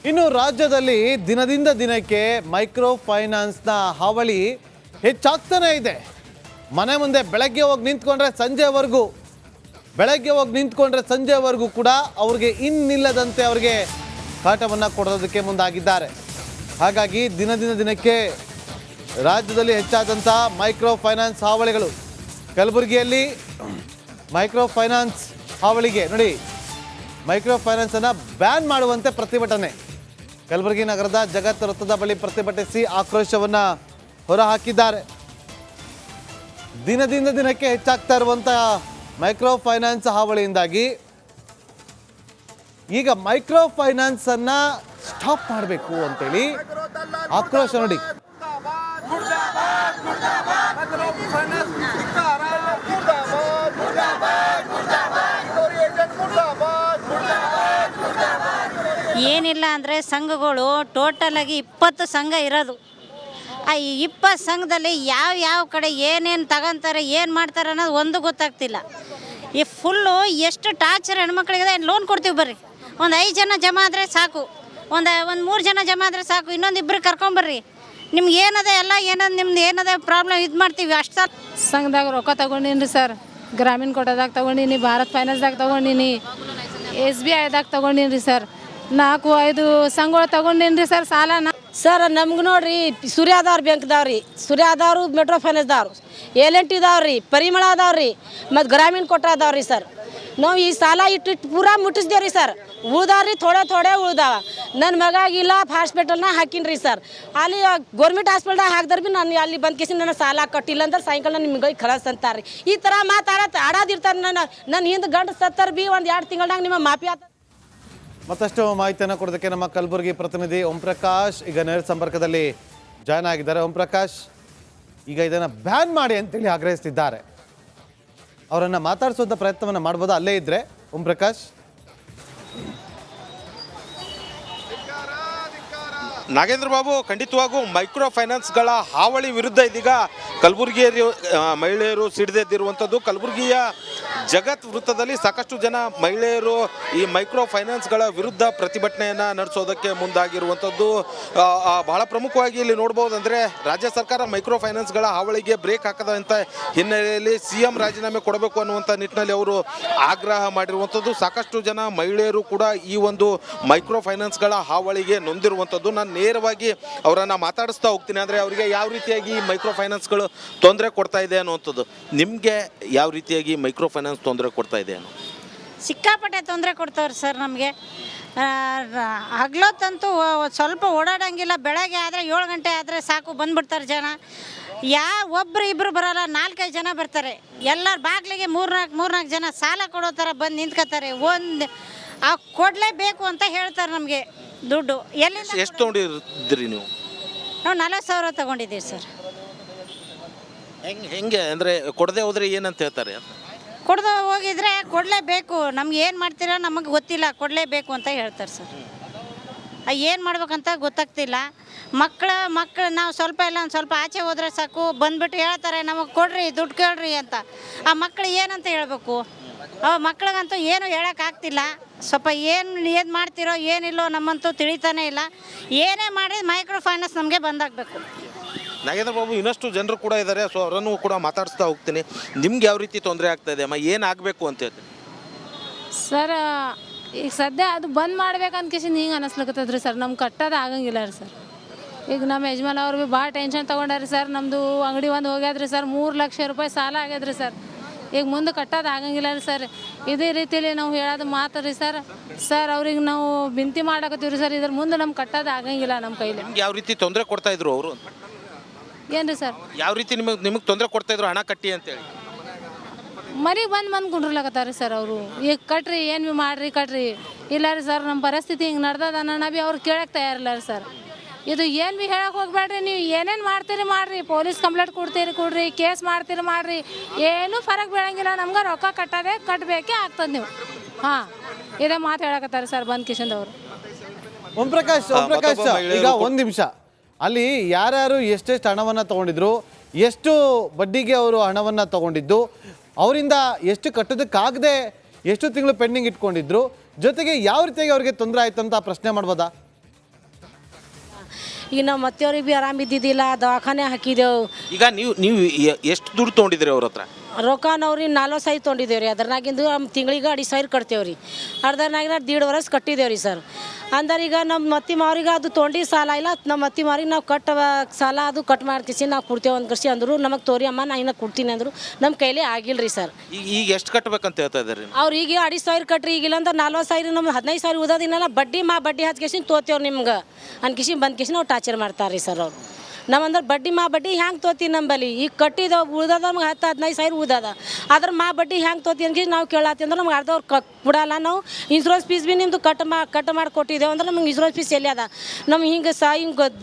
ಇನ್ನು ರಾಜ್ಯದಲ್ಲಿ ದಿನದಿಂದ ದಿನಕ್ಕೆ ಮೈಕ್ರೋ ಫೈನಾನ್ಸ್ನ ಹಾವಳಿ ಹೆಚ್ಚಾಗ್ತಾನೆ ಇದೆ. ಮನೆ ಮುಂದೆ ಬೆಳಗ್ಗೆ ಹೋಗಿ ನಿಂತ್ಕೊಂಡ್ರೆ ಸಂಜೆವರೆಗೂ ಕೂಡ ಅವ್ರಿಗೆ ಇನ್ನಿಲ್ಲದಂತೆ ಅವ್ರಿಗೆ ಕಾಟವನ್ನು ಕೊಡೋದಕ್ಕೆ ಮುಂದಾಗಿದ್ದಾರೆ. ಹಾಗಾಗಿ ದಿನದಿಂದ ದಿನಕ್ಕೆ ರಾಜ್ಯದಲ್ಲಿ ಹೆಚ್ಚಾದಂಥ ಮೈಕ್ರೋ ಫೈನಾನ್ಸ್ ಹಾವಳಿಗಳು. ಕಲಬುರಗಿಯಲ್ಲಿ ಮೈಕ್ರೋ ಫೈನಾನ್ಸ್ ಹಾವಳಿಗೆ ನೋಡಿ, ಮೈಕ್ರೋ ಫೈನಾನ್ಸನ್ನು ಬ್ಯಾನ್ ಮಾಡುವಂತೆ ಪ್ರತಿಭಟನೆ. ಕಲಬುರಗಿ ನಗರದ ಜಗತ್ ವೃತ್ತದ ಬಳಿ ಪ್ರತಿಭಟಿಸಿ ಆಕ್ರೋಶವನ್ನು ಹೊರಹಾಕಿದ್ದಾರೆ. ದಿನದಿಂದ ದಿನಕ್ಕೆ ಹೆಚ್ಚಾಗ್ತಾ ಇರುವಂಥ ಮೈಕ್ರೋ ಫೈನಾನ್ಸ್ ಹಾವಳಿಯಿಂದಾಗಿ ಈಗ ಮೈಕ್ರೋ ಫೈನಾನ್ಸನ್ನು ಸ್ಟಾಪ್ ಮಾಡಬೇಕು ಅಂತೇಳಿ ಆಕ್ರೋಶ ನೋಡಿ. ಏನಿಲ್ಲ ಅಂದರೆ ಸಂಘಗಳು ಟೋಟಲಾಗಿ 20 ಸಂಘ ಇರೋದು. ಆ 20 ಸಂಘದಲ್ಲಿ ಯಾವ ಕಡೆ ಏನೇನು ತಗೊಂತಾರೆ, ಏನು ಮಾಡ್ತಾರೆ ಅನ್ನೋದು ಒಂದು ಗೊತ್ತಾಗ್ತಿಲ್ಲ. ಈ ಫುಲ್ಲು ಎಷ್ಟು ಟಾರ್ಚರ್ ಹೆಣ್ಮಕ್ಳಿಗೆ. ಲೋನ್ ಕೊಡ್ತೀವಿ ಬರ್ರಿ, ಒಂದು 5 ಜನ ಜಮಾ ಆದರೆ ಸಾಕು, ಒಂದು 3 ಜನ ಜಮಾ ಆದರೆ ಸಾಕು, ಇನ್ನೊಂದು ಇಬ್ಬರು ಕರ್ಕೊಂಬರ್ರಿ, ನಿಮ್ಗೆ ಏನದ ಎಲ್ಲ ಏನದ ನಿಮ್ದು ಏನದ ಪ್ರಾಬ್ಲಮ್ ಇದು ಮಾಡ್ತೀವಿ ಅಷ್ಟು. ಸಂಘದಾಗ ರೊಕ್ಕ ತೊಗೊಂಡಿನಿ ಸರ್, ಗ್ರಾಮೀಣ ಕೋಟದಾಗ ತೊಗೊಂಡಿನಿ, ಭಾರತ್ ಫೈನಾನ್ಸ್ದಾಗ ತೊಗೊಂಡಿನಿ, SBIದಾಗ ತೊಗೊಂಡಿನಿ ಸರ್. 4-5 ಸಂಘಗಳು ತೊಗೊಂಡಿನಿ ಸರ್ ಸಾಲನ. ಸರ್ ನಮ್ಗೆ ನೋಡ್ರಿ ಸೂರ್ಯಾದವ್ರು ಬ್ಯಾಂಕ್ದವ್ರಿ, ಸೂರ್ಯಾದವ್ರು ಮೆಟ್ರೋ ಫೈನಾನ್ಸ್ದವ್ರು, L&T ಇದಾವ್ರಿ, ಪರಿಮಳ ಅದಾವ್ರಿ, ಮತ್ತು ಗ್ರಾಮೀಣ ಕೋಟ ಅದಾವ್ರಿ ಸರ್. ನಾವು ಈ ಸಾಲ ಇಟ್ಟು ಪೂರಾ ಮುಟ್ಟಿಸ್ದೇವ್ರಿ ಸರ್. ಉಳ್ದಾವ್ರಿ ಥೋಡೆ ಉಳ್ದಾವ. ನನ್ನ ಮಗಾಗಿಲ್ಲ ಹಾಸ್ಪಿಟಲ್ನ ಹಾಕಿನ್ರಿ ಸರ್. ಅಲ್ಲಿ ಗೌರ್ಮೆಂಟ್ ಹಾಸ್ಪಿಟಲ್ದಾಗ ಹಾಕಿದ್ರೆ ಭೀ ನಾನು ಅಲ್ಲಿ ಬಂದು ಕೇಸಿ ನನ್ನ ಸಾಲ ಕಟ್ಟಿಲ್ಲ ಅಂದ್ರೆ ಸಾಯಂಕಾಲ ನಿಮ್ಗೆ ಕಳಿಸ್ ಅಂತಾರೆ. ಈ ಥರ ಆಡೋದಿರ್ತಾರೆ. ನನ್ನ ಹಿಂದೆ ಗಂಡು ಸತ್ತರ್ ಭೀ ಒಂದು 2 ತಿಂಗಳಾಗ ನಿಮ್ಮ ಮಾಫಿ ಆತ. ಮತ್ತಷ್ಟು ಮಾಹಿತಿಯನ್ನು ಕೊಡೋದಕ್ಕೆ ನಮ್ಮ ಕಲಬುರಗಿ ಪ್ರತಿನಿಧಿ ಓಂ ಪ್ರಕಾಶ್ ಈಗ ನೇರ ಸಂಪರ್ಕದಲ್ಲಿ ಜಾಯ್ನ್ ಆಗಿದ್ದಾರೆ. ಓಂ ಪ್ರಕಾಶ್, ಈಗ ಇದನ್ನು ಬ್ಯಾನ್ ಮಾಡಿ ಅಂತೇಳಿ ಆಗ್ರಹಿಸ್ತಿದ್ದಾರೆ. ಅವರನ್ನು ಮಾತಾಡಿಸುವಂಥ ಪ್ರಯತ್ನವನ್ನು ಮಾಡ್ಬೋದಾ ಅಲ್ಲೇ ಇದ್ದರೆ? ಓಂ ಪ್ರಕಾಶ್, ನಾಗೇಂದ್ರ ಬಾಬು, ಖಂಡಿತವಾಗೂ ಮೈಕ್ರೋ ಫೈನಾನ್ಸ್ಗಳ ಹಾವಳಿ ವಿರುದ್ಧ ಇದೀಗ ಕಲಬುರಗಿ ಮಹಿಳೆಯರು ಸಿಡಿದೆದ್ದಿರುವಂಥದ್ದು. ಕಲಬುರಗಿಯ ಜಗತ್ ವೃತ್ತದಲ್ಲಿ ಸಾಕಷ್ಟು ಜನ ಮಹಿಳೆಯರು ಈ ಮೈಕ್ರೋ ಫೈನಾನ್ಸ್ಗಳ ವಿರುದ್ಧ ಪ್ರತಿಭಟನೆಯನ್ನು ನಡೆಸೋದಕ್ಕೆ ಮುಂದಾಗಿರುವಂಥದ್ದು. ಬಹಳ ಪ್ರಮುಖವಾಗಿ ಇಲ್ಲಿ ನೋಡ್ಬೋದಂದರೆ ರಾಜ್ಯ ಸರ್ಕಾರ ಮೈಕ್ರೋ ಫೈನಾನ್ಸ್ಗಳ ಹಾವಳಿಗೆ ಬ್ರೇಕ್ ಹಾಕದಂಥ ಹಿನ್ನೆಲೆಯಲ್ಲಿ CM ರಾಜೀನಾಮೆ ಕೊಡಬೇಕು ಅನ್ನುವಂಥ ನಿಟ್ಟಿನಲ್ಲಿ ಅವರು ಆಗ್ರಹ ಮಾಡಿರುವಂಥದ್ದು. ಸಾಕಷ್ಟು ಜನ ಮಹಿಳೆಯರು ಕೂಡ ಈ ಒಂದು ಮೈಕ್ರೋ ಫೈನಾನ್ಸ್ಗಳ ಹಾವಳಿಗೆ ನೊಂದಿರುವಂಥದ್ದು. ನಾನು ನೇರವಾಗಿ ಅವರನ್ನು ಮಾತಾಡಿಸ್ತಾ ಹೋಗ್ತೀನಿ. ಅಂದರೆ ಅವರಿಗೆ ಯಾವ ರೀತಿಯಾಗಿ ಮೈಕ್ರೋ ಫೈನಾನ್ಸ್ಗಳು ತೊಂದರೆ ಕೊಡ್ತಾ ಇದೆ ಅನ್ನುವಂಥದ್ದು. ನಿಮಗೆ ಯಾವ ರೀತಿಯಾಗಿ ಮೈಕ್ರೋ ಫೈನಾನ್ಸ್ ತೊಂದರೆ ಕೊಡ್ತಾ ಇದೆ ಅನ್ನೋ? ಸಿಕ್ಕಾಪಟ್ಟೆ ತೊಂದರೆ ಕೊಡ್ತಾವ್ರಿ ಸರ್ ನಮಗೆ. ಹಗ್ಲೊತ್ತಂತೂ ಸ್ವಲ್ಪ ಓಡಾಡೋಂಗಿಲ್ಲ. ಬೆಳಗ್ಗೆ ಆದರೆ 7 ಗಂಟೆ ಆದರೆ ಸಾಕು ಬಂದ್ಬಿಡ್ತಾರೆ ಜನ. ಒಬ್ಬರು ಇಬ್ಬರು ಬರೋಲ್ಲ, 4-5 ಜನ ಬರ್ತಾರೆ. ಎಲ್ಲರ ಬಾಗಿಲಿಗೆ 3-4 ಜನ ಸಾಲ ಕೊಡೋ ಥರ ಬಂದು ನಿಂತ್ಕೋತಾರೆ. ಕೊಡಲೇಬೇಕು ಅಂತ ಹೇಳ್ತಾರೆ ನಮಗೆ ದುಡ್ಡು. ಎಲ್ಲಿಂದ? ಎಷ್ಟು ತೊಗೊಂಡಿದ್ರಿ ನೀವು? ನಾವು 40,000 ತೊಗೊಂಡಿದ್ದೀವಿ ಸರ್. ಹೆಂಗೆ ಅಂದರೆ ಕೊಡದೆ ಹೋದರೆ ಏನಂತ ಹೇಳ್ತಾರೆ? ಕೊಡದೆ ಹೋಗಿದ್ರೆ ಕೊಡಲೇಬೇಕು, ನಮ್ಗೆ ಏನು ಮಾಡ್ತೀರಾ ನಮಗೆ ಗೊತ್ತಿಲ್ಲ, ಕೊಡಲೇಬೇಕು ಅಂತ ಹೇಳ್ತಾರೆ ಸರ್. ಏನು ಮಾಡ್ಬೇಕಂತ ಗೊತ್ತಾಗ್ತಿಲ್ಲ. ಮಕ್ಕಳು ನಾವು ಸ್ವಲ್ಪ ಒಂದು ಸ್ವಲ್ಪ ಆಚೆ ಹೋದ್ರೆ ಸಾಕು ಬಂದ್ಬಿಟ್ಟು ಹೇಳ್ತಾರೆ ನಮಗೆ ಕೊಡ್ರಿ ದುಡ್ಡು ಕೇಳ್ರಿ ಅಂತ. ಆ ಮಕ್ಕಳು ಏನಂತ ಹೇಳ್ಬೇಕು? ಮಕ್ಳಿಗಂತೂ ಏನು ಹೇಳೋಕ್ಕಾಗ್ತಿಲ್ಲ. ಸ್ವಲ್ಪ ಏನು ಮಾಡ್ತಿರೋ ಏನಿಲ್ಲೋ ನಮ್ಮಂತೂ ತಿಳಿತಾನೆ ಇಲ್ಲ. ಏನೇ ಮಾಡಿ ಮೈಕ್ರೋ ಫೈನಾನ್ಸ್ ನಮಗೆ ಬಂದಾಗಬೇಕು. ನಾಗೇಂದ್ರ ಬಾಬು, ಇನ್ನಷ್ಟು ಜನರು ಕೂಡ ಇದ್ದಾರೆ, ಸೊ ಅವರನ್ನು ಕೂಡ ಮಾತಾಡಿಸ್ತಾ ಹೋಗ್ತೀನಿ. ನಿಮ್ಗೆ ಯಾವ ರೀತಿ ತೊಂದರೆ ಆಗ್ತಾ ಇದೆ ಅಮ್ಮ? ಏನಾಗಬೇಕು ಅಂತ ಹೇಳ್ತೀನಿ ಸರ್. ಈಗ ಸದ್ಯ ಅದು ಬಂದ್ ಮಾಡ್ಬೇಕಂತ ಕಿಶಿಂದ ಹಿಂಗೆ ಅನ್ನಿಸ್ಲಿಕ್ಕತ್ತದ್ರಿ ಸರ್. ನಮ್ಗೆ ಕಟ್ಟೋದು ಆಗಂಗಿಲ್ಲ ರೀ ಸರ್. ಈಗ ನಮ್ಮ ಯಜಮಾನ್ ಅವ್ರು ಭೀ ಭಾಳ ಟೆನ್ಷನ್ ತೊಗೊಂಡಾರಿ ಸರ್. ನಮ್ಮದು ಅಂಗಡಿ ಒಂದು ಹೋಗ್ಯಾದ್ರಿ ಸರ್, 3 ಲಕ್ಷ ರೂಪಾಯಿ ಸಾಲ ಆಗ್ಯದ್ರಿ ಸರ್. ಈಗ ಮುಂದೆ ಕಟ್ಟೋದು ಆಗಂಗಿಲ್ಲ ರೀ ಸರ್. ಇದೇ ರೀತಿಯಲ್ಲಿ ನಾವು ಹೇಳೋದು ಮಾತು ರೀ ಸರ್. ಅವ್ರಿಗೆ ನಾವು ಬಿಂತಿ ಮಾಡಕತ್ತೀವಿ ರೀ ಸರ್. ಇದ್ರ ಮುಂದೆ ನಮ್ಗೆ ಕಟ್ಟೋದು ಆಗಂಗಿಲ್ಲ ನಮ್ಮ ಕೈಲಿ. ಯಾವ ರೀತಿ ತೊಂದರೆ ಕೊಡ್ತಾ ಇದ್ರು ಅವರು? ಏನು ರೀ ಸರ್? ಯಾವ ರೀತಿ ನಿಮಗೆ ತೊಂದರೆ ಕೊಡ್ತಾ ಇದ್ರು ಹಣ ಕಟ್ಟಿ ಅಂತೇಳಿ? ಮರಿಗೆ ಬಂದು ಕುಂಡ್ರಲಕತ್ತಾರೆ ಸರ್ ಅವರು. ಈಗ ಕಟ್ರಿ, ಏನು ಭೀ ಮಾಡ್ರಿ ಕಟ್ರಿ. ಇಲ್ಲ ರೀ ಸರ್, ನಮ್ಮ ಪರಿಸ್ಥಿತಿ ಹಿಂಗೆ ನಡ್ದದ ಅನ್ನೋಣ ಭೀ ಅವ್ರು ಕೇಳಕ್ಕೆ ತಯಾರಿಲ್ಲ ರೀ ಸರ್. ಇದು ಏನು ಭೀ ಹೇಳಕ್ಕೆ ಹೋಗ್ಬೇಡ್ರಿ, ನೀವು ಏನೇನು ಮಾಡ್ತೀರಿ ಮಾಡಿರಿ, ಪೊಲೀಸ್ ಕಂಪ್ಲೇಂಟ್ ಕೊಡ್ರಿ, ಕೇಸ್ ಮಾಡ್ತೀರಿ ಮಾಡಿರಿ, ಏನೂ ಫರಕ್ ಬೀಳಂಗಿಲ್ಲ. ನಮ್ಗೆ ರೊಕ್ಕ ಕಟ್ಟಬೇಕೇ ಆಗ್ತದೆ ನೀವು. ಹಾಂ, ಇದೇ ಮಾತು ಹೇಳಕತ್ತಾರೆ ಸರ್ ಬಂದ್ ಕಿಶನ್ ಅವರು. ಓಂ ಪ್ರಕಾಶ್, ಈಗ 1 ನಿಮಿಷ, ಅಲ್ಲಿ ಯಾರ್ಯಾರು ಎಷ್ಟೆಷ್ಟು ಹಣವನ್ನು ತೊಗೊಂಡಿದ್ರು, ಎಷ್ಟು ಬಡ್ಡಿಗೆ ಅವರು ಹಣವನ್ನು ತೊಗೊಂಡಿದ್ದು, ಅವರಿಂದ ಎಷ್ಟು ಕಟ್ಟೋದಕ್ಕಾಗದೆ ಎಷ್ಟು ತಿಂಗಳು ಪೆಂಡಿಂಗ್ ಇಟ್ಕೊಂಡಿದ್ರು, ಜೊತೆಗೆ ಯಾವ ರೀತಿಯಾಗಿ ಅವರಿಗೆ ತೊಂದರೆ ಆಯ್ತು ಅಂತ ಪ್ರಶ್ನೆ ಮಾಡ್ಬೋದಾ? ಈಗ ನಾವು ಮತ್ತೆಯವ್ರಿಗೆ ಭೀ ಆರಾಮ ಇದ್ದಿದ್ದಿಲ್ಲ, ದವಾಖಾನೆ ಹಾಕಿದೆವು. ಈಗ ನೀವು ಎಷ್ಟು ದುಡ್ಡು ತೊಗೊಂಡಿದ್ರಿ ಅವ್ರ ಹತ್ರ? ರೊಕ್ಕ ನಾವ್ರಿ 40,000 ತೊಗೊಂಡಿದ್ದೇವೆ ರೀ. ಅದ್ರನಾಗಿಂದು ನಮ್ಮ ತಿಂಗಳಿಗೆ 2,500 ಕಟ್ತೇವೆ ರೀ. ಅರ್ಧನಾಗಿನ 1.5 ವರ್ಷ ಕಟ್ಟಿದ್ದೇವೆ ರೀ ಸರ್. ಅಂದ್ರೆ ಈಗ ನಮ್ಮ ಅತ್ತಿ ಮಾವ್ರಿಗೆ ಅದು ತೊಗೊಂಡು ಸಾಲ ಇಲ್ಲ, ನಮ್ಮ ಅತ್ತಿ ಮಾವ್ರಿಗೆ ನಾವು ಸಾಲ ಅದು ಕಟ್ ಮಾಡ್ಕಿಸಿ ನಾವು ಕೊಡ್ತೇವೆ ಒಂದು ಕರ್ಸಿ ಅಂದರು. ನಮಗೆ ತೋರಿ ಅಮ್ಮ ನಾ ಇನ್ನು ಕೊಡ್ತೀನಿ ಅಂದರು. ನಮ್ಮ ಕೈಲೇ ಆಗಿಲ್ಲ ರೀ ಸರ್. ಈಗ ಎಷ್ಟು ಕಟ್ಬೇಕಂತ ಹೇಳ್ತಾ ಇದ್ದಾರೆ ಅವ್ರು ಈಗ 2,500 ಕಟ್ರಿ. ಈಗಿಲ್ಲ ಅಂದ್ರೆ 40,000 ನಮ್ಗೆ 15,000 ಉದೋದಿನಲ್ಲ ಬಡ್ಡಿ ಹಚ್ಕೇಸಿನ ತೋತೇವ್ರು ನಿಮ್ಗೆ ಅನ್ಕಿಸಿ ಬಂದ್ಕೇಸಿ ನಾವು ಟಾರ್ಚರ್ ಮಾಡ್ತಾರೆ ರೀ ಸರ್ ಅವ್ರು. ನಮ್ಮಂದ್ರೆ ಬಡ್ಡಿ ಹ್ಯಾಂಗೆ ತೋತಿ ನಂಬಲ್ಲಿ ಈಗ ಕಟ್ಟಿದ ಉಳ್ದದ ನಮ್ಗೆ 10-15,000 ಉಳ್ದದ. ಅದ್ರ ಬಡ್ಡಿ ಹ್ಯಾಂಗೆ ತೋತಿ ಅನ್ಕೇಸಿ ನಾವು ಕೇಳತ್ತಿ ಅಂದ್ರೆ ನಮ್ಗೆ ಅರ್ಧವ್ರು ಕೊಡಲ್ಲ. ನಾವು ಇನ್ಶೂರೆನ್ಸ್ ಫೀಸ್ ಭೀ ನಿಮ್ಮದು ಕಟ್ ಮಾಡಿ ಕೊಟ್ಟಿದ್ದೇವೆ ಅಂದ್ರೆ ನಮ್ಗೆ ಇನ್ಶೂರೆನ್ಸ್ ಫೀಸ್ ಎಲ್ಲಿ ಅದ, ನಮ್ಗೆ ಹಿಂಗೆ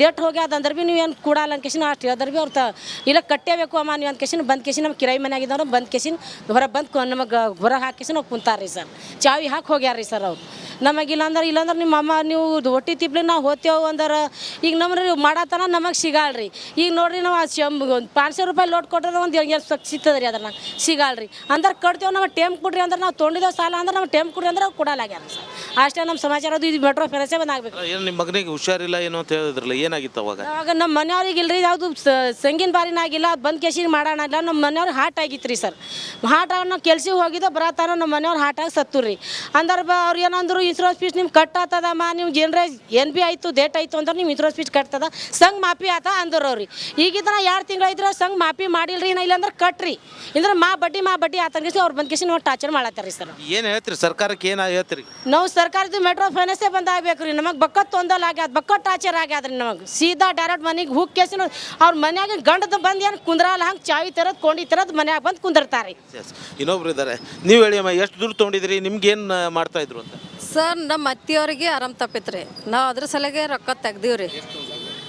ಡೇಟ್ ಹೋಗ್ಯಾದ ಅಂದ್ರೆ ಭೀ ನೀವು ಏನು ಕೊಡಲ್ಲ ಅನ್ಕೇಸಿ ನಾವು ಅಷ್ಟು ಹೇಳಿದ್ರೆ ಭೀ ಅವ್ರು ಇಲ್ಲ ಕಟ್ಟೇಬೇಕು ಅಮ್ಮ ನೀವು ಅನ್ಕೇಸಿನ ಬಂದ್ ಕೇಸಿ ನಮ್ಮ ಕಿರಾಯಿ ಮನೆ ಆಗಿದ್ದವ್ರು ಬಂದ್ ಕೇಸಿನ ಹೊರಗೆ ಬಂದು ನಮಗೆ ಹೊರಗೆ ಹಾಕಿಸಿ ನಾವು ಕುಂತಾರೆ ರೀ ಸರ್. ಚಾವಿ ಹಾಕಿ ಹೋಗ್ಯಾರ ರೀ ಸರ್ ಅವ್ರು. ನಮಗಿಲ್ಲಾಂದ್ರೆ ನಿಮ್ಮ ಅಮ್ಮ ನೀವು ಹೊಟ್ಟಿ ತಿಪ್ಲಿ ನಾವು ಹೋಗ್ತೇವೆ ಅಂದ್ರೆ ಈಗ ನಮ್ಗೆ ಮಾಡತನ ನಮಗೆ ಸಿಗಾಳ್ರಿ. ಈಗ ನೋಡ್ರಿ ನಾವು ಒಂದು 500 ರೂಪಾಯಿ ಲೋಟ್ ಕೊಟ್ಟರೆ ಒಂದು 2 ಸಿಗ್ತದೆ ರೀ. ಅದ್ರನ್ನ ಸಿಗಾಳ್ರಿ ಅಂದ್ರೆ ಕಟ್ತೇವೆ. ನಾವು ಟೈಮ್ ಕೊಡ್ರಿ ಅಂದ್ರೆ ನಾವು ತೊಗೊಂಡಿದ್ದೇವೆ ಸಾಲ ಅಂದ್ರೆ ನಾವು ಟೈಮ್ ಕೊಡ್ರಿ ಅಂದ್ರೆ ಅವ್ರು ಕೊಡಲಾಗ್ಯಾರ ಸರ್. ಅಷ್ಟೇ ನಮ್ಮ ಸಮಾಚಾರ. ಅದು ಇದು ಮೆಟ್ರೋ ಫೈನಾನ್ಸೇ ಬಂದಾಗಬೇಕು. ಏನು ನಿಮ್ಮ ಮಗನಿಗೆ ಹುಷಾರಿಲ್ಲ ಏನೋ ಅಂತ ಹೇಳಿದ್ರಲ್ಲ, ಏನಾಗಿತ್ತು ಅವಾಗ? ಆವಾಗ ನಮ್ಮ ಮನೆಯವ್ರಿಗೆ ಇಲ್ರಿ ಯಾವುದು ಸಂಗಿನ ಬಾರಿನಾಗಿಲ್ಲ, ಬಂದ್ ಕೇಸಿನ ಮಾಡೋಣ ಇಲ್ಲ. ನಮ್ಮ ಮನೆಯವ್ರಿಗೆ ಹಾರ್ಟ್ ಆಗಿತ್ತು ರೀ ಸರ್. ಹಾರ್ಟ್ ಆಗಿ ನಾವು ಕೆಲ್ಸಿಗೆ ಹೋಗಿದ್ದೋ ಬರತ್ತಾರ ನಮ್ಮ ಮನೆಯವ್ರು ಹಾರ್ಟ್ ಆಗಿ ಸತ್ತು ರೀ. ಅಂದ್ರೆ ಅವ್ರು ಏನಂದ್ರು ಇನ್ಶೂರೆನ್ಸ್ ಫೀಸ್ ನಿಮ್ಗೆ ಕಟ್ಟಾತದಮ್ಮ, ನೀವು ಜನರೇ NB ಆಯಿತು ಡೇಟ್ ಆಯಿತು ಅಂದ್ರೆ ನೀವು ಇನ್ಶೂರೆನ್ಸ್ ಫೀಸ್ ಕಟ್ತದ ಸಂಘ ಮಾಫಿ ಆತ ಅಂದರು ಅವ್ರಿ. ಈಗಿದ್ರೆ 2 ತಿಂಗಳು ಇದ್ರೆ ಸಂಘ ಮಾಫಿ ಮಾಡಿಲ್ರಿ. ಇಲ್ಲಾಂದ್ರೆ ಕಟ್ರಿ ಅಂದ್ರೆ ಬಡ್ಡಿ ಆತಂಗಿಸಿ ಅವ್ರು ಬಂದ್ ಕೇಸಿ ನಾವು ಟಾರ್ಚರ್ ಮಾಡತ್ತಾರ ರೀ ಸರ್. ಏನು ಹೇಳ್ತೀರಿ ಸರ್ಕಾರಕ್ಕೆ? ಏನು ಹೇಳ್ತೀರಿ? ನಾವು ಸರ್ಕಾರದ್ದು ಮೆಟ್ರೋ ಫೈನಾನ್ಸೇ ಬಂದಾಗಬೇಕು ರೀ. ನಮಗೆ ಬಕ್ಕತ್ ತೊಂದಲ್ ಆಗ್ಯಾದ, ಬಕ್ಕತ್ ಟಾರ್ಚರ್ ಆಗ್ಯಾದ್ರಿ. ನಮಗೆ ಸೀದಾ ಡೈರೆಕ್ಟ್ ಮನೆಗೆ ಹೋಗಿ ಕೇಸಿನ ಅವ್ರ ಮನ್ಯಾಗ ಗಂಡದ ಬಂದು ಏನು ಕುಂದ್ರಲ್ಲ, ಹಂಗೆ ಚಾವಿ ತರದ್ ಕೊಂಡಿ ತರದ್ ಮನ್ಯಾಗ ಬಂದು ಕುಂದಿರ್ತಾರೆ. ಇನ್ನೊಬ್ರು ಇದ್ದಾರೆ, ನೀವು ಹೇಳಿ ಅಮ್ಮ, ಎಷ್ಟು ದುಡ್ಡು ತೊಗೊಂಡಿದ್ರಿ? ನಿಮ್ಗೆ ಏನು ಮಾಡ್ತಾ ಇದ್ರು ಅಂತ? ಸರ್ ನಮ್ಮ ಅತ್ತಿಯವ್ರಿಗೆ ಆರಾಮ್ ತಪ್ಪಿತ್ರಿ. ನಾವು ಅದ್ರ ಸಲಗೆ ರೊಕ್ಕ ತೆಗ್ದೀವ್ರಿ,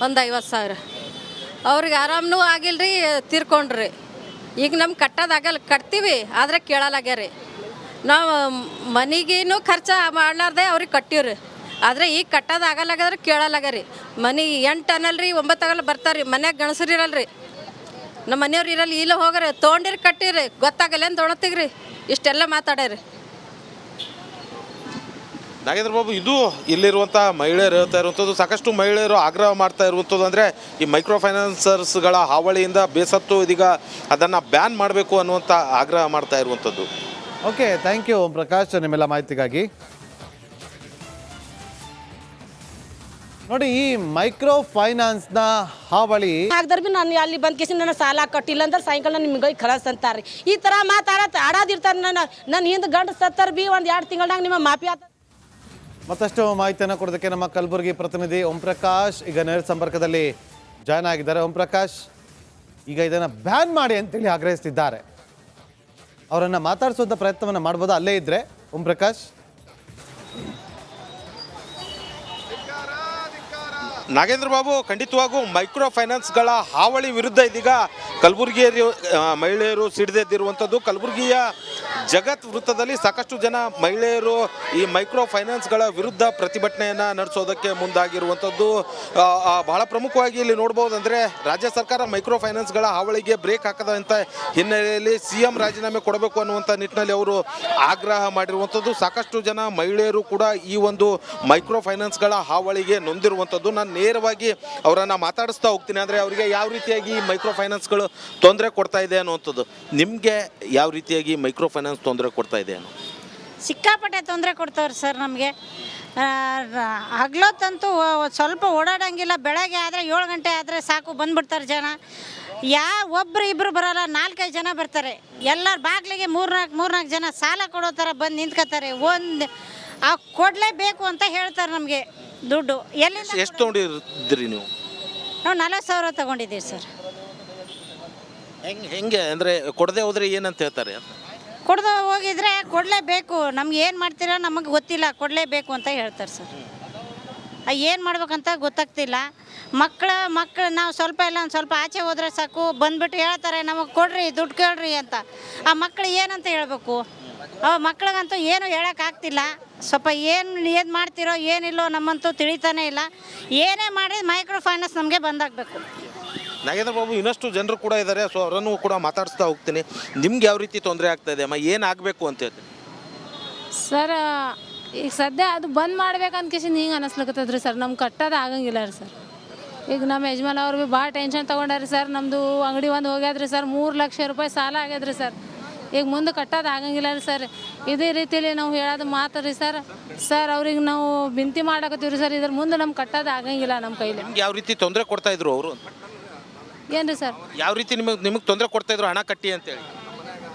ಒಂದು 50,000. ಅವ್ರಿಗೆ ಆರಾಮನೂ ಆಗಿಲ್ರಿ, ತೀರ್ಕೊಂಡ್ರಿ. ಈಗ ನಮ್ಗೆ ಕಟ್ಟೋದಾಗಲ್ಲ, ಕಟ್ತೀವಿ ಆದರೆ ಕೇಳಲಾಗ್ಯಾರಿ. ನಾವು ಮನೆಗೇನು ಖರ್ಚು ಮಾಡ್ಲಾರ್ದೆ ಅವ್ರಿಗೆ ಕಟ್ಟೀವ್ರಿ. ಆದರೆ ಈಗ ಕಟ್ಟೋದಾಗಲ್ಲಾಗ್ಯಾದ್ರೆ ಕೇಳಲಾಗ್ಯಾರಿ. ಮನೆ 8 ಅನ್ನಲ್ರಿ 9 ಆಗಲ್ಲ ಬರ್ತಾರೆ ರೀ. ಮನ್ಯಾಗ ಗಣಸರು ಇರಲ್ರಿ, ನಮ್ಮ ಮನೆಯವ್ರು ಇರಲ್ಲ. ಇಲ್ಲ ಹೋಗ್ರಿ ತೊಗೊಂಡಿರಿ ಕಟ್ಟಿರಿ ಗೊತ್ತಾಗಲ್ಲ ಅಂತ ತೊಗೊಳತ್ತೀಗ್ರಿ. ಇಷ್ಟೆಲ್ಲ ಮಾತಾಡ್ಯಾರಿ. ನಾಗೇಂದ್ರ ಬಾಬು, ಇದು ಇಲ್ಲಿರುವಂಥ ಮಹಿಳೆಯರು ಹೇಳ್ತಾ ಇರುವಂಥದ್ದು. ಸಾಕಷ್ಟು ಮಹಿಳೆಯರು ಆಗ್ರಹ ಮಾಡ್ತಾ ಇರುವಂಥದ್ದು ಅಂದರೆ ಈ ಮೈಕ್ರೋ ಫೈನಾನ್ಸರ್ಸ್ಗಳ ಹಾವಳಿಯಿಂದ ಬೇಸತ್ತು ಇದೀಗ ಅದನ್ನು ಬ್ಯಾನ್ ಮಾಡಬೇಕು ಅನ್ನುವಂಥ ಆಗ್ರಹ ಮಾಡ್ತಾ ಇರುವಂಥದ್ದು. Okay, thank you Om Prakash ನಿಮ್ಮೆಲ್ಲ ಮಾಹಿತಿಗಾಗಿ. ನೋಡಿ, ಈ ಮೈಕ್ರೋ ಫೈನಾನ್ಸ್ನ ಹಾವಳಿ ಹಾಕ್ದಾರ ಭೀ ನಾನು ಅಲ್ಲಿ ಬಂದ್ ಕೇಸಿ ನನ್ನ ಸಾಲ ಕಟ್ಟಿಲ್ಲ ಅಂದ್ರೆ ಸಾಯಂಕಾಲ ನಿಮ್ಗೆ ಕಳಸ್ ಅಂತಾರೆ. ಈ ಥರ ಆಡಾದಿರ್ತಾರೆ. ನನ್ನ ಹಿಂದೆ ಗಂಡು ಸತ್ತಾರ ಭೀ ಒಂದು 2 ತಿಂಗಳಾಗ ನಿಮ್ಮ ಮಾಫಿ ಆತ. ಮತ್ತಷ್ಟು ಮಾಹಿತಿಯನ್ನು ಕೊಡೋದಕ್ಕೆ ನಮ್ಮ ಕಲಬುರಗಿ ಪ್ರತಿನಿಧಿ ಓಂ ಪ್ರಕಾಶ್ ಈಗ ನೇರ ಸಂಪರ್ಕದಲ್ಲಿ ಜಾಯ್ನ್ ಆಗಿದ್ದಾರೆ. ಓಂ ಪ್ರಕಾಶ್, ಈಗ ಇದನ್ನು ಬ್ಯಾನ್ ಮಾಡಿ ಅಂತೇಳಿ ಆಗ್ರಹಿಸ್ತಿದ್ದಾರೆ. ಅವರನ್ನು ಮಾತಾಡಿಸುವಂಥ ಪ್ರಯತ್ನವನ್ನು ಮಾಡ್ಬೋದಾ ಅಲ್ಲೇ ಇದ್ದರೆ? ಓಂ ಪ್ರಕಾಶ್, ನಾಗೇಂದ್ರ ಬಾಬು, ಖಂಡಿತವಾಗೂ ಮೈಕ್ರೋ ಫೈನಾನ್ಸ್ಗಳ ಹಾವಳಿ ವಿರುದ್ಧ ಇದೀಗ ಕಲಬುರಗಿಯ ಮಹಿಳೆಯರು ಸಿಡಿದೆದ್ದಿರುವಂಥದ್ದು. ಕಲಬುರಗಿಯ ಜಗತ್ ವೃತ್ತದಲ್ಲಿ ಸಾಕಷ್ಟು ಜನ ಮಹಿಳೆಯರು ಈ ಮೈಕ್ರೋ ಫೈನಾನ್ಸ್ಗಳ ವಿರುದ್ಧ ಪ್ರತಿಭಟನೆಯನ್ನು ನಡೆಸೋದಕ್ಕೆ ಮುಂದಾಗಿರುವಂಥದ್ದು. ಬಹಳ ಪ್ರಮುಖವಾಗಿ ಇಲ್ಲಿ ನೋಡ್ಬೋದು ಅಂದರೆ ರಾಜ್ಯ ಸರ್ಕಾರ ಮೈಕ್ರೋ ಫೈನಾನ್ಸ್ಗಳ ಹಾವಳಿಗೆ ಬ್ರೇಕ್ ಹಾಕದಂಥ ಹಿನ್ನೆಲೆಯಲ್ಲಿ CM ರಾಜೀನಾಮೆ ಕೊಡಬೇಕು ಅನ್ನುವಂಥ ನಿಟ್ಟಿನಲ್ಲಿ ಅವರು ಆಗ್ರಹ ಮಾಡಿರುವಂಥದ್ದು. ಸಾಕಷ್ಟು ಜನ ಮಹಿಳೆಯರು ಕೂಡ ಈ ಒಂದು ಮೈಕ್ರೋ ಫೈನಾನ್ಸ್ಗಳ ಹಾವಳಿಗೆ ನೊಂದಿರುವಂಥದ್ದು. ನಾನು ನೇರವಾಗಿ ಅವರನ್ನು ಮಾತಾಡಿಸ್ತಾ ಹೋಗ್ತೀನಿ. ಅಂದರೆ ಅವರಿಗೆ ಯಾವ ರೀತಿಯಾಗಿ ಮೈಕ್ರೋ ಫೈನಾನ್ಸ್ಗಳು ತೊಂದರೆ ಕೊಡ್ತಾ ಇದೆ ಅನ್ನುವಂಥದ್ದು. ನಿಮಗೆ ಯಾವ ರೀತಿಯಾಗಿ ಮೈಕ್ರೋ ಫೈನಾನ್ಸ್ ತೊಂದರೆ ಕೊಡ್ತಾ ಇದೆ ಅನ್ನೋ? ಸಿಕ್ಕಾಪಟ್ಟೆ ತೊಂದರೆ ಕೊಡ್ತಾವ್ರಿ ಸರ್ ನಮಗೆ. ಹಗ್ಲೊತ್ತಂತೂ ಸ್ವಲ್ಪ ಓಡಾಡಂಗಿಲ್ಲ. ಬೆಳಗ್ಗೆ ಆದರೆ 7 ಗಂಟೆ ಆದರೆ ಸಾಕು ಬಂದ್ಬಿಡ್ತಾರೆ ಜನ. ಒಬ್ಬರು ಇಬ್ಬರು ಬರೋಲ್ಲ, 4-5 ಜನ ಬರ್ತಾರೆ. ಎಲ್ಲರ ಬಾಗಿಲಿಗೆ 3-4 ಜನ ಸಾಲ ಕೊಡೋ ಥರ ಬಂದು ನಿಂತ್ಕೋತಾರೆ. ಕೊಡಲೇಬೇಕು ಅಂತ ಹೇಳ್ತಾರೆ ನಮಗೆ ದುಡ್ಡು. ಎಲ್ಲಿಂದ? ಎಷ್ಟು ತೊಗೊಂಡಿದ್ರಿ ನೀವು? ನಾವು 40,000 ತೊಗೊಂಡಿದ್ದೀವಿ ಸರ್. ಹೆಂಗೆ ಅಂದರೆ ಕೊಡದೆ ಹೋದರೆ ಏನಂತ ಹೇಳ್ತಾರೆ? ಕೊಡದೆ ಹೋಗಿದ್ರೆ ಕೊಡಲೇಬೇಕು, ನಮ್ಗೆ ಏನು ಮಾಡ್ತೀರೋ ನಮಗೆ ಗೊತ್ತಿಲ್ಲ, ಕೊಡಲೇಬೇಕು ಅಂತ ಹೇಳ್ತಾರೆ ಸರ್. ಏನು ಮಾಡ್ಬೇಕಂತ ಗೊತ್ತಾಗ್ತಿಲ್ಲ. ಮಕ್ಕಳು ನಾವು ಸ್ವಲ್ಪ ಇಲ್ಲ ಒಂದು ಸ್ವಲ್ಪ ಆಚೆ ಹೋದ್ರೆ ಸಾಕು ಬಂದ್ಬಿಟ್ಟು ಹೇಳ್ತಾರೆ ನಮಗೆ ಕೊಡ್ರಿ ದುಡ್ಡು ಕೇಳ್ರಿ ಅಂತ. ಆ ಮಕ್ಕಳು ಏನಂತ ಹೇಳ್ಬೇಕು? ಮಕ್ಳಿಗಂತೂ ಏನು ಹೇಳೋಕ್ಕಾಗ್ತಿಲ್ಲ. ಸ್ವಲ್ಪ ಏನು ಮಾಡ್ತಿರೋ ಏನಿಲ್ಲೋ ನಮ್ಮಂತೂ ತಿಳಿತಾನೆ ಇಲ್ಲ. ಏನೇ ಮಾಡಿ ಮೈಕ್ರೋ ಫೈನಾನ್ಸ್ ನಮಗೆ ಬಂದಾಗಬೇಕು. ನಾಗೇಂದ್ರ ಬಾಬು, ಇನ್ನಷ್ಟು ಜನರು ಕೂಡ ಇದ್ದಾರೆ, ಸೊ ಅವರನ್ನು ಕೂಡ ಮಾತಾಡಿಸ್ತಾ ಹೋಗ್ತೀನಿ. ನಿಮ್ಗೆ ಯಾವ ರೀತಿ ತೊಂದರೆ ಆಗ್ತಾ ಇದೆ ಅಮ್ಮ? ಏನಾಗಬೇಕು ಅಂತ ಹೇಳ್ತೀನಿ ಸರ್. ಈಗ ಸದ್ಯ ಅದು ಬಂದ್ ಮಾಡ್ಬೇಕಂತ ಕೇಸಿಂದ ಹಿಂಗೆ ಅನಿಸ್ಲಕತ್ತದ್ರಿ ಸರ್. ನಮ್ಗೆ ಕಟ್ಟೋದು ಆಗಂಗಿಲ್ಲ ರೀ ಸರ್. ಈಗ ನಮ್ಮ ಯಜಮಾನ್ ಅವ್ರು ಭೀ ಭಾಳ ಟೆನ್ಷನ್ ತೊಗೊಂಡಾರಿ ಸರ್. ನಮ್ಮದು ಅಂಗಡಿ ಒಂದು ಹೋಗ್ಯಾದ್ರಿ ಸರ್, 3 ಲಕ್ಷ ರೂಪಾಯಿ ಸಾಲ ಆಗ್ಯದ್ರಿ ಸರ್. ಈಗ ಮುಂದೆ ಕಟ್ಟೋದು ಆಗಂಗಿಲ್ಲ ರೀ ಸರ್. ಇದೇ ರೀತಿಯಲ್ಲಿ ನಾವು ಹೇಳೋದು ಮಾತು ರೀ ಸರ್ ಅವ್ರಿಗೆ ನಾವು ಬಿಂತಿ ಮಾಡಕತ್ತೀವಿ ರೀ ಸರ್. ಇದ್ರ ಮುಂದೆ ನಮ್ಗೆ ಕಟ್ಟೋದು ಆಗಂಗಿಲ್ಲ ನಮ್ಮ ಕೈಲಿ. ನಿಮ್ಗೆ ಯಾವ ರೀತಿ ತೊಂದರೆ ಕೊಡ್ತಾ ಇದ್ರು ಅವರು? ಏನು ರೀ ಸರ್? ಯಾವ ರೀತಿ ನಿಮಗೆ ತೊಂದರೆ ಕೊಡ್ತಾ ಇದ್ರು ಹಣ ಕಟ್ಟಿ ಅಂತೇಳಿ?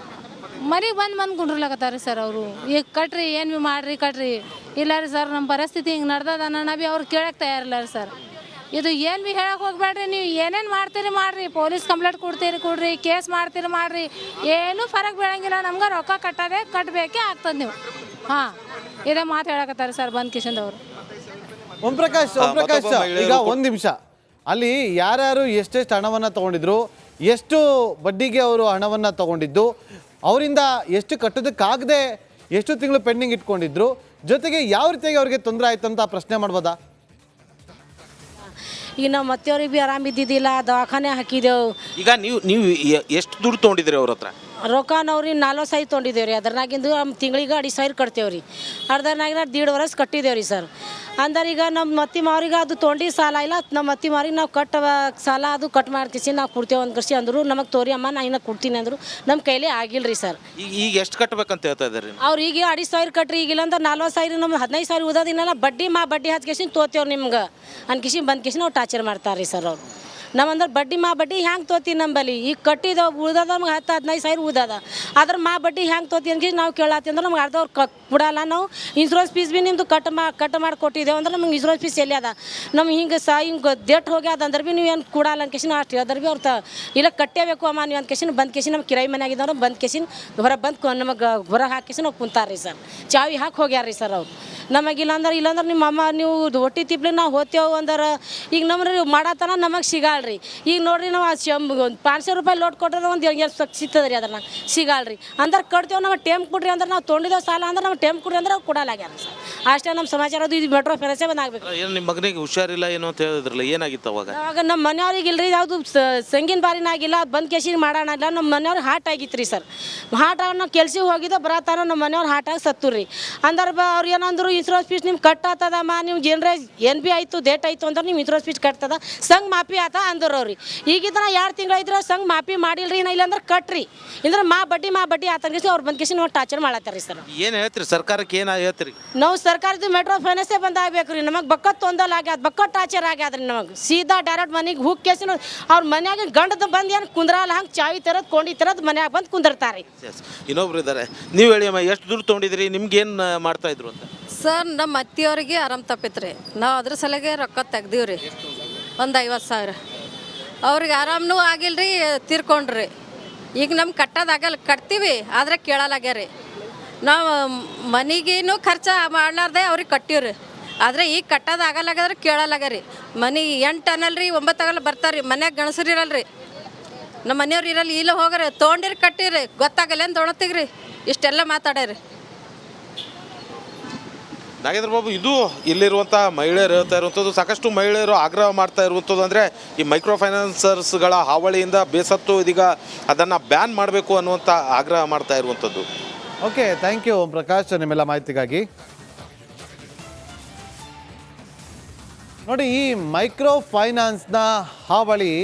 ಮರಿಗೆ ಬಂದು ಕುಂಡ್ರಲಕತ್ತಾರೆ ಸರ್ ಅವರು. ಈಗ ಕಟ್ರಿ ಏನು ಭೀ ಮಾಡ್ರಿ ಕಟ್ರಿ. ಇಲ್ಲ ರೀ ಸರ್, ನಮ್ಮ ಪರಿಸ್ಥಿತಿ ಹಿಂಗೆ ನಡ್ದದ ಅನ್ನೋ ಭೀ ಅವ್ರು ಕೇಳಕ್ಕೆ ತಯಾರಿಲ್ಲ ರೀ ಸರ್. ಇದು ಏನು ಭೀ ಹೇಳಕ್ಕೆ ಹೋಗ್ಬೇಡ್ರಿ. ನೀವು ಏನೇನು ಮಾಡ್ತೀರಿ ಮಾಡಿರಿ, ಪೊಲೀಸ್ ಕಂಪ್ಲೇಂಟ್ ಕೊಡ್ರಿ, ಕೇಸ್ ಮಾಡ್ತೀರಿ ಮಾಡಿರಿ, ಏನೂ ಫರಕ್ ಬೀಳಂಗಿಲ್ಲ. ನಮ್ಗೆ ರೊಕ್ಕ ಕಟ್ಟಬೇಕೇ ಆಗ್ತದೆ ನೀವು. ಹಾಂ, ಇದೇ ಮಾತು ಹೇಳಕತ್ತಾರೆ ಸರ್ ಬಂದ್ ಕಿಶನ್ದವ್ರು. ಓಂ ಪ್ರಕಾಶ್ ಈಗ ಒಂದು ನಿಮಿಷ, ಅಲ್ಲಿ ಯಾರ್ಯಾರು ಎಷ್ಟೆಷ್ಟು ಹಣವನ್ನು ತಗೊಂಡಿದ್ರು, ಎಷ್ಟು ಬಡ್ಡಿಗೆ ಅವರು ಹಣವನ್ನು ತಗೊಂಡಿದ್ದು, ಅವರಿಂದ ಎಷ್ಟು ಕಟ್ಟೋದಕ್ಕಾಗದೆ ಎಷ್ಟು ತಿಂಗಳು ಪೆಂಡಿಂಗ್ ಇಟ್ಕೊಂಡಿದ್ರು, ಜೊತೆಗೆ ಯಾವ ರೀತಿಯಾಗಿ ಅವ್ರಿಗೆ ತೊಂದರೆ ಆಯ್ತು ಅಂತ ಪ್ರಶ್ನೆ ಮಾಡ್ಬೋದಾ? ಈಗ ನಾವು ಮತ್ತೆಯವ್ರಿಗೆ ಭೀ ಆರಾಮಿದ್ದಿದ್ದಿಲ್ಲ, ದವಾಖಾನೆ ಹಾಕಿದೆವು. ಈಗ ನೀವು ಎಷ್ಟು ದುಡ್ಡು ತೊಗೊಂಡಿದ್ರಿ ಅವ್ರ ಹತ್ರ? ರೊಕ್ಕ ನಾವು ರೀ 40,000 ತೊಗೊಂಡಿದ್ದೇವೆ ರೀ. ಅದ್ರಾಗಿಂದು ನಮ್ಮ ತಿಂಗಳಿಗೆ 2,000 ಕಟ್ತೇವೆ ರೀ. ಅರ್ಧನಾಗಿನ 1.5 ವರ್ಷ ಕಟ್ಟಿದ್ದೇವೆ ರೀ ಸರ್. ಅಂದ್ರೆ ಈಗ ನಮ್ಮ ಮತ್ತಿ ಮಾವ್ರಿಗೆ ಅದು ತೊಗೊಂಡು ಸಾಲ ಇಲ್ಲ, ನಮ್ಮ ಮತ್ತಿ ಮಾವ್ರಿಗೆ ನಾವು ಸಾಲ ಅದು ಕಟ್ ಮಾಡ್ಕಿಸಿ ನಾವು ಕೊಡ್ತೇವೆ ಒಂದು ಕರ್ಸಿ ಅಂದರು. ನಮಗೆ ತೋರಿ ಅಮ್ಮ ನಾ ಇನ್ನೂ ಕೊಡ್ತೀನಿ ಅಂದರು. ನಮ್ಮ ಕೈಲಿ ಆಗಿಲ್ಲ ರೀ ಸರ್. ಈಗ ಎಷ್ಟು ಕಟ್ಟಬೇಕಂತ ಹೇಳ್ತಾ ಇದ್ದಾರೆ ಅವ್ರು ಈಗ 2,000 ಕಟ್ರಿ. ಈಗಿಲ್ಲ ಅಂದ್ರೆ 40,000 ನಮ್ಗೆ 15,000 ಉದೋದಿನಲ್ಲ ಬಡ್ಡಿ ಹಚ್ಕೇಸಿನ ತೋತೇವ್ರಿ ನಿಮ್ಗೆ ಅನ್ಕಿಸಿ ಬಂದ್ಕಿಸಿ ನಾವು ಟಾರ್ಚರ್ ಮಾಡ್ತಾರೆ ರೀ ಸರ್ ಅವರು. ನಮ್ಮಂದ್ರೆ ಬಡ್ಡಿ ಹ್ಯಾಂಗೆ ತೋತಿ ನಂಬಲ್ಲಿ ಈಗ ಕಟ್ಟಿದ ಉಳ್ದದ ನಮ್ಗೆ 10-15,000 ಉಳ್ದದ. ಅದ್ರ ಬಡ್ಡಿ ಹ್ಯಾಂಗೆ ತೋತಿ ಅನ್ಕಿ ನಾವು ಕೇಳತ್ತಿ ಅಂದ್ರೆ ನಮ್ಗೆ ಅರ್ಧವ್ರು ಕೊಡಲ್ಲ. ನಾವು ಇನ್ಶೂರೆನ್ಸ್ ಫೀಸ್ ಭೀ ನಿಮ್ಮದು ಕಟ್ ಮಾಡಿ ಕೊಟ್ಟಿದ್ದೇವೆ ಅಂದ್ರೆ ನಮ್ಗೆ ಇನ್ಶೂರೆನ್ಸ್ ಫೀಸ್ ಎಲ್ಲಿ ಅದ, ನಮ್ಗೆ ಹಿಂಗೆ ಡೇಟ್ ಹೋಗ್ಯಾದ ಅಂದ್ರೆ ಭೀ ನೀವು ಏನು ಕೊಡಲ್ಲ ಅನ್ಕೇಸಿನ ಅಷ್ಟು ಹೇಳಿದ್ರೆ ಭೀ ಅವ್ರು ಇಲ್ಲ ಕಟ್ಟೇಬೇಕು ಅಮ್ಮ ನೀವು ಅಂದ್ಕೇಸಿನ ಬಂದ್ಕೇಸಿನ ನಮ್ಮ ಕಿರಾಯಿ ಮನೆ ಆಗಿದ್ದವ್ರು ಬಂದ್ಕೇಸಿನ ಹೊರಗೆ ಬಂದು ನಮಗೆ ಹೊರಗೆ ಹಾಕಿಸಿ ನಾವು ಕುಂತಾರೆ ರೀ ಸರ್. ಚಾವಿ ಹಾಕಿ ಹೋಗ್ಯಾರ ರೀ ಸರ್ ಅವ್ರು. ನಮಗಿಲ್ಲ ಇಲ್ಲಾಂದ್ರೆ ನಿಮ್ಮ ಅಮ್ಮ ನೀವು ಹೊಟ್ಟಿ ತಿಪ್ಲಿ ನಾವು ಹೋಗ್ತೇವೆ ಅಂದ್ರೆ ಈಗ ನಮ್ರಿ ಮಾಡತ್ತನ ನಮಗೆ ಸಿಗಾಳ್ರಿ. ಈಗ ನೋಡ್ರಿ ನಾವು ಒಂದು 500 ರೂಪಾಯಿ ಲೋಟ್ ಕೊಟ್ಟರೆ ಒಂದು ಸಿಗ್ತದೆ ರೀ. ಅದ್ರನ್ನ ಸಿಗಾಳ್ರಿ ಅಂದ್ರೆ ಕಟ್ತೇವೆ. ನಮ್ಮ ಟೈಮ್ ಕೊಡ್ರಿ ಅಂದ್ರೆ ನಾವು ತೊಗೊಂಡಿದ್ದೇವೆ ಸಾಲ ಅಂದ್ರೆ ನಾವು ಟೈಮ್ ಕೊಡ್ರಿ ಅಂದ್ರೆ ಕೊಡಲಾಗ್ಯಾರ ಸರ್. ಅಷ್ಟೇ ನಮ್ಮ ಸಮಾಚಾರ. ಅದು ಇದು ಮೆಟ್ರೋ ಫೈನಾನ್ಸೇ ಬಂದಾಗಬೇಕು. ಏನು ನಿಮ್ಮ ಮಗನಿಗೆ ಹುಷಾರಿಲ್ಲ ಏನೋ ಅಂತ ಹೇಳಿದ್ರಲ್ಲ, ಏನಾಗಿತ್ತು ಅವಾಗ? ಅವಾಗ ನಮ್ಮ ಮನೆಯವ್ರಿಗೆ ಇಲ್ರಿ ಯಾವುದು ಸಂಗಿನ ಬಾರಿನಾಗಿಲ್ಲ, ಬಂದ್ ಕೇಸಿನ ಮಾಡೋಣ ಇಲ್ಲ. ನಮ್ಮ ಮನೆಯವ್ರಿಗೆ ಹಾರ್ಟ್ ಆಗಿತ್ತು ರೀ ಸರ್. ಹಾರ್ಟ್ ಆಗಿ ನಾವು ಕೆಲ್ಸಿಗೆ ಹೋಗಿದ್ದ ಬರತ್ತಾರ ನಮ್ಮ ಮನೆಯವ್ರು ಹಾರ್ಟ್ ಆಗಿ ಸತ್ತು ರೀ. ಅಂದ್ರೆ ಅವ್ರು ಏನಂದ್ರು ಇನ್ಶೂರೆನ್ಸ್ ಫೀಸ್ ನಿಮ್ಗೆ ಕಟ್ಟಾತದಮ್ಮ, ನೀವು ಜನರೇ ಏನು ಭೀ ಆಯಿತು ಡೇಟ್ ಆಯಿತು ಅಂದ್ರೆ ನೀವು ಇನ್ಶೂರೆನ್ಸ್ ಫೀಸ್ ಕಟ್ತದ, ಸಂಘ ಮಾಫಿ ಆತ ಅಂದ್ರು ಅವ್ರಿ. ಈಗಿದ್ರೆ 2 ತಿಂಗಳು ಇದ್ರೆ ಸಂಘ ಮಾಫಿ ಮಾಡಿಲ್ರಿ. ಇಲ್ಲಾಂದ್ರೆ ಕಟ್ರಿ ಅಂದ್ರೆ ಬಡ್ಡಿ ಆತಂಗಿಸಿ ಅವ್ರು ಬಂದ್ಕೇಸಿ ನಾವು ಟಾರ್ಚರ್ ಮಾಡತ್ತಾರ ರೀ ಸರ್. ಏನು ಹೇಳ್ತೀರಿ ಸರ್ಕಾರಕ್ಕೆ? ಏನು ಹೇಳ್ತೀರಿ? ನಾವು ಸರ್ಕಾರದ ಮೆಟ್ರೋ ಫೈನಾನ್ಸೇ ಬಂದಾಗಬೇಕು ರೀ. ನಮಗೆ ಬಕ್ಕತ್ ತೊಂದಲ್ ಆಗ್ಯಾದ, ಬಕ್ಕತ್ ಟಾರ್ಚರ್ ಆಗ್ಯಾದ್ರಿ. ನಮಗೆ ಸೀದಾ ಡೈರೆಕ್ಟ್ ಮನೆಗೆ ಹೋಗಿ ಕೇಸಿ ಅವ್ರ ಮನ್ಯಾಗ ಗಂಡದ ಬಂದು ಏನು ಕುಂದ್ರಲ್ಲ, ಹಂಗೆ ಚಾವಿ ತರದ್ ಕೊಂಡಿ ತರದ್ ಮನ್ಯಾಗ ಬಂದು ಕುಂದಿರ್ತಾರೆ. ಇನ್ನೊಬ್ರು ಇದ್ದಾರೆ, ನೀವು ಹೇಳಿ ಅಮ್ಮ, ಎಷ್ಟು ದುಡ್ಡು ತೊಗೊಂಡಿದ್ರಿ, ನಿಮ್ಗೇನು ಮಾಡ್ತಾ ಇದ್ರು ಅಂತ? ಸರ್ ನಮ್ಮ ಅತ್ತಿಯವ್ರಿಗೆ ಆರಾಮ್ ತಪ್ಪಿತ್ತು ರೀ. ನಾವು ಅದ್ರ ಸಲಗೆ ರೊಕ್ಕ ತೆಗ್ದೀವಿ ರೀ, ಒಂದು 50,000. ಅವ್ರಿಗೆ ಆರಾಮನೂ ಆಗಿಲ್ಲ ರೀ, ತೀರ್ಕೊಂಡ್ರಿ. ಈಗ ನಮ್ಗೆ ಕಟ್ಟೋದಾಗಲ್ಲ, ಕಟ್ತೀವಿ ಆದರೆ ಕೇಳಲಾಗ್ಯಾರಿ. ನಾವು ಮನೆಗೇನು ಖರ್ಚು ಮಾಡ್ಲಾರ್ದೆ ಅವ್ರಿಗೆ ಕಟ್ಟಿವ್ರಿ. ಆದರೆ ಈಗ ಕಟ್ಟೋದಾಗಲ್ಲಾಗ್ಯಾದ್ರೆ ಕೇಳಲಾಗ್ಯಾರಿ. ಮನೆ 8 ಅನ್ನಲ್ರಿ 9 ಆಗಲ್ಲ ಬರ್ತಾರೆ ರೀ. ಮನ್ಯಾಗ ಗಣಸರು ಇರಲ್ರಿ, ನಮ್ಮ ಮನೆಯವ್ರು ಇರಲ್ಲ. ಇಲ್ಲ ಹೋಗ್ರಿ ತೊಗೊಂಡಿರಿ ಕಟ್ಟಿರಿ ಗೊತ್ತಾಗಲ್ಲ ಏನು ತೊಗೊಳತ್ತೀಗ್ರಿ. ಇಷ್ಟೆಲ್ಲ ಮಾತಾಡ್ಯಾರಿ. ನಾಗೇಂದ್ರ ಬಾಬು, ಇದು ಇಲ್ಲಿರುವಂಥ ಮಹಿಳೆಯರು ಹೇಳ್ತಾ ಇರುವಂಥದ್ದು. ಸಾಕಷ್ಟು ಮಹಿಳೆಯರು ಆಗ್ರಹ ಮಾಡ್ತಾ ಇರುವಂಥದ್ದು ಅಂದರೆ ಈ ಮೈಕ್ರೋ ಫೈನಾನ್ಸರ್ಸ್ಗಳ ಹಾವಳಿಯಿಂದ ಬೇಸತ್ತು ಇದೀಗ ಅದನ್ನು ಬ್ಯಾನ್ ಮಾಡಬೇಕು ಅನ್ನುವಂಥ ಆಗ್ರಹ ಮಾಡ್ತಾ ಇರುವಂಥದ್ದು. Okay, thank you Om Prakash ನಿಮ್ಮೆಲ್ಲ ಮಾಹಿತಿಗಾಗಿ. ನೋಡಿ, ಈ ಮೈಕ್ರೋ ಫೈನಾನ್ಸ್ನ ಹಾವಳಿ